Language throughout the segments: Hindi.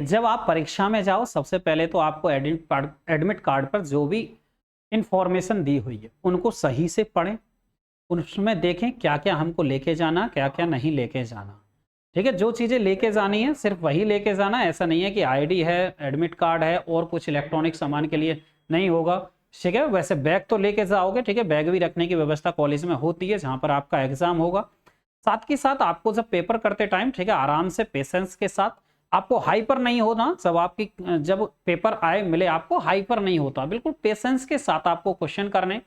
जब आप परीक्षा में जाओ सबसे पहले तो आपको एडमिट कार्ड पर जो भी इंफॉर्मेशन दी हुई है उनको सही से पढ़ें, उसमें देखें क्या क्या हमको लेके जाना, क्या क्या नहीं लेके जाना। ठीक है, जो चीज़ें लेके जानी है सिर्फ वही लेके जाना, ऐसा नहीं है कि आईडी है, एडमिट कार्ड है और कुछ इलेक्ट्रॉनिक सामान के लिए नहीं होगा। ठीक है, वैसे बैग तो लेके जाओगे, ठीक है, बैग भी रखने की व्यवस्था कॉलेज में होती है जहाँ पर आपका एग्जाम होगा। साथ के साथ आपको जब पेपर करते टाइम, ठीक है, आराम से पेशेंस के साथ, आपको हाइपर नहीं होना। जब पेपर आए मिले आपको हाइपर नहीं होता, बिल्कुल पेशेंस के साथ आपको क्वेश्चन करने,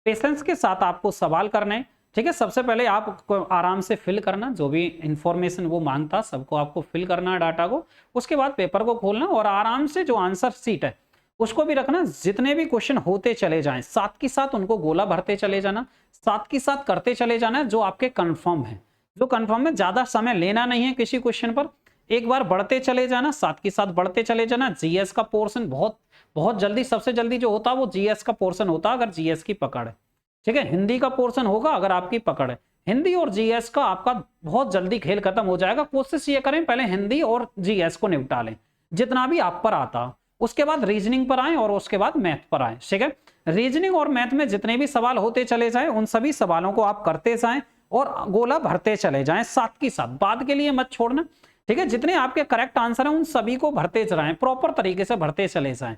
पेशेंस के साथ आपको सवाल करने। ठीक है, सबसे पहले आपको आराम से फिल करना, जो भी इंफॉर्मेशन वो मांगता सबको आपको फिल करना है डाटा को। उसके बाद पेपर को खोलना और आराम से जो आंसर सीट है उसको भी रखना। जितने भी क्वेश्चन होते चले जाएं साथ के साथ उनको गोला भरते चले जाना, साथ के साथ करते चले जाना जो आपके कंफर्म है। जो कंफर्म है ज्यादा समय लेना नहीं है किसी क्वेश्चन पर, एक बार बढ़ते चले जाना, साथ के साथ बढ़ते चले जाना। जीएस का पोर्शन बहुत बहुत जल्दी, सबसे जल्दी जो होता है वो जीएस का पोर्शन होता है अगर जीएस की पकड़ है। ठीक है, हिंदी का पोर्शन होगा अगर आपकी पकड़ है। हिंदी और जीएस का आपका बहुत जल्दी खेल खत्म हो जाएगा। कोशिश ये करें पहले हिंदी और जीएस को निपटा लें जितना भी आप पर आता, उसके बाद रीजनिंग पर आए और उसके बाद मैथ पर आए। ठीक है, रीजनिंग और मैथ में जितने भी सवाल होते चले जाएं उन सभी सवालों को आप करते जाएं और गोला भरते चले जाएं, साथ के साथ बाद के लिए मत छोड़ना। ठीक है, जितने आपके करेक्ट आंसर हैं उन सभी को भरते जाएं, प्रॉपर तरीके से भरते चले जाएं।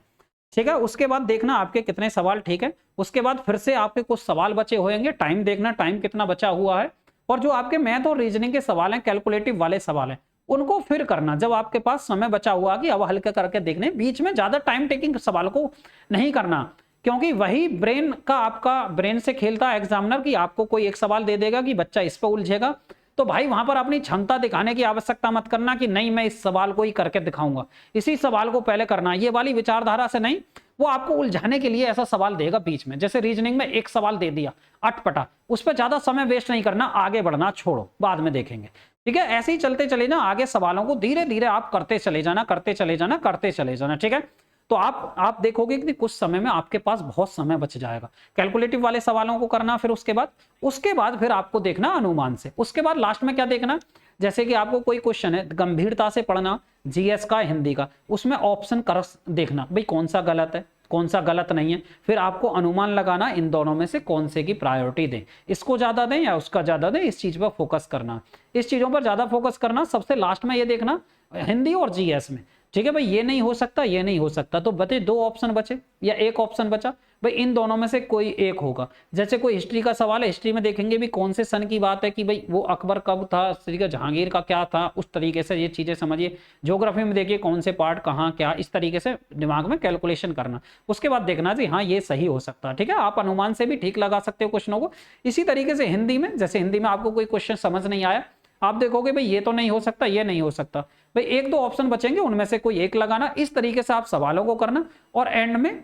ठीक है, उसके बाद देखना आपके कितने सवाल ठीक है। उसके बाद फिर से आपके कुछ सवाल बचे होंगे, टाइम देखना टाइम कितना बचा हुआ है। और जो आपके मैथ और रीजनिंग के सवाल हैं, कैलकुलेटिव वाले सवाल हैं, उनको फिर करना जब आपके पास समय बचा हुआ कि अब हल्के करके देखने। बीच में ज्यादा टाइम टेकिंग सवाल को नहीं करना, क्योंकि वही ब्रेन का, आपका ब्रेन से खेलता है एग्जामिनर कि आपको कोई एक सवाल दे देगा कि बच्चा इस पर उलझेगा, तो भाई वहां पर अपनी क्षमता दिखाने की आवश्यकता मत करना कि नहीं मैं इस सवाल को ही करके दिखाऊंगा, इसी सवाल को पहले करना, ये वाली विचारधारा से नहीं। वो आपको उलझाने के लिए ऐसा सवाल देगा बीच में, जैसे रीजनिंग में एक सवाल दे दिया अटपटा, उस पर ज्यादा समय वेस्ट नहीं करना, आगे बढ़ना, छोड़ो बाद में देखेंगे। ठीक है, ऐसे ही चलते चले ना आगे, सवालों को धीरे धीरे आप करते चले जाना, करते चले जाना, करते चले जाना। ठीक है, तो आप देखोगे कि कुछ समय में आपके पास बहुत समय बच जाएगा कैलकुलेटिव वाले सवालों को करना। फिर उसके बाद फिर आपको देखना अनुमान से। उसके बाद लास्ट में क्या देखना, जैसे कि आपको कोई क्वेश्चन है गंभीरता से पढ़ना, जीएस का, हिंदी का, उसमें ऑप्शन कर देखना भाई कौन सा गलत है कौन सा गलत नहीं है। फिर आपको अनुमान लगाना इन दोनों में से कौन से की प्रायोरिटी दें, इसको ज्यादा दें या उसका ज्यादा दें, इस चीज पर फोकस करना, इस चीजों पर ज्यादा फोकस करना। सबसे लास्ट में ये देखना हिंदी और जीएस में, ठीक है भाई, ये नहीं हो सकता ये नहीं हो सकता, तो बचे दो ऑप्शन बचे या एक ऑप्शन बचा, भाई इन दोनों में से कोई एक होगा। जैसे कोई हिस्ट्री का सवाल है, हिस्ट्री में देखेंगे भी कौन से सन की बात है कि भाई वो अकबर कब था, श्री का जहांगीर का क्या था, उस तरीके से ये चीजें समझिए। ज्योग्राफी में देखिए कौन से पार्ट कहाँ क्या, इस तरीके से दिमाग में कैलकुलेशन करना। उसके बाद देखना जी हाँ ये सही हो सकता है। ठीक है, आप अनुमान से भी ठीक लगा सकते हो क्वेश्चनों को। इसी तरीके से हिंदी में, जैसे हिंदी में आपको कोई क्वेश्चन समझ नहीं आया, आप देखोगे भाई ये तो नहीं हो सकता ये नहीं हो सकता, भाई एक दो ऑप्शन बचेंगे उनमें से कोई एक लगाना। इस तरीके से आप सवालों को करना और एंड में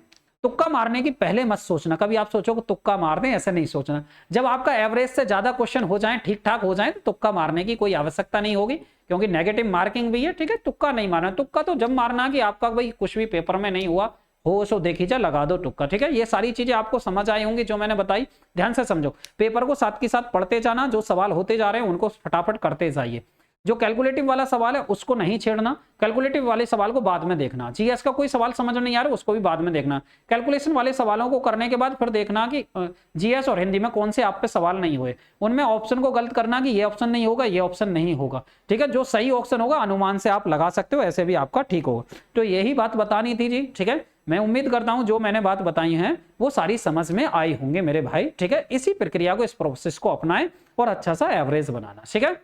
तुक्का मारने की पहले मत सोचना। कभी आप सोचो कि तुक्का मार दें, ऐसे नहीं सोचना। जब आपका एवरेज से ज्यादा क्वेश्चन हो जाए, ठीक ठाक हो जाए, तो तुक्का मारने की कोई आवश्यकता नहीं होगी, क्योंकि नेगेटिव मार्किंग भी है। ठीक है, तुक्का नहीं मारना। तुक्का तो जब मारना कि आपका भाई कुछ भी पेपर में नहीं हुआ हो सो देखी जा, लगा दो तुक्का। ठीक है, ये सारी चीजें आपको समझ आई होंगी जो मैंने बताई, ध्यान से समझो। पेपर को साथ के साथ पढ़ते जाना, जो सवाल होते जा रहे हैं उनको फटाफट करते जाइए। जो कैलकुलेटिव वाला सवाल है उसको नहीं छेड़ना, कैलकुलेटिव वाले सवाल को बाद में देखना। जीएस का कोई सवाल समझ नहीं आ रहा उसको भी बाद में देखना। कैलकुलेशन वाले सवालों को करने के बाद फिर देखना कि जीएस और हिंदी में कौन से आप पे सवाल नहीं हुए, उनमें ऑप्शन को गलत करना कि ये ऑप्शन नहीं होगा ये ऑप्शन नहीं होगा। ठीक है, जो सही ऑप्शन होगा अनुमान से आप लगा सकते हो, ऐसे भी आपका ठीक होगा। तो यही बात बतानी थी जी। ठीक है, मैं उम्मीद करता हूं जो मैंने बात बताई हैं वो सारी समझ में आई होंगे मेरे भाई। ठीक है, इसी प्रक्रिया को, इस प्रोसेस को अपनाएं और अच्छा सा एवरेज बनाना। ठीक है।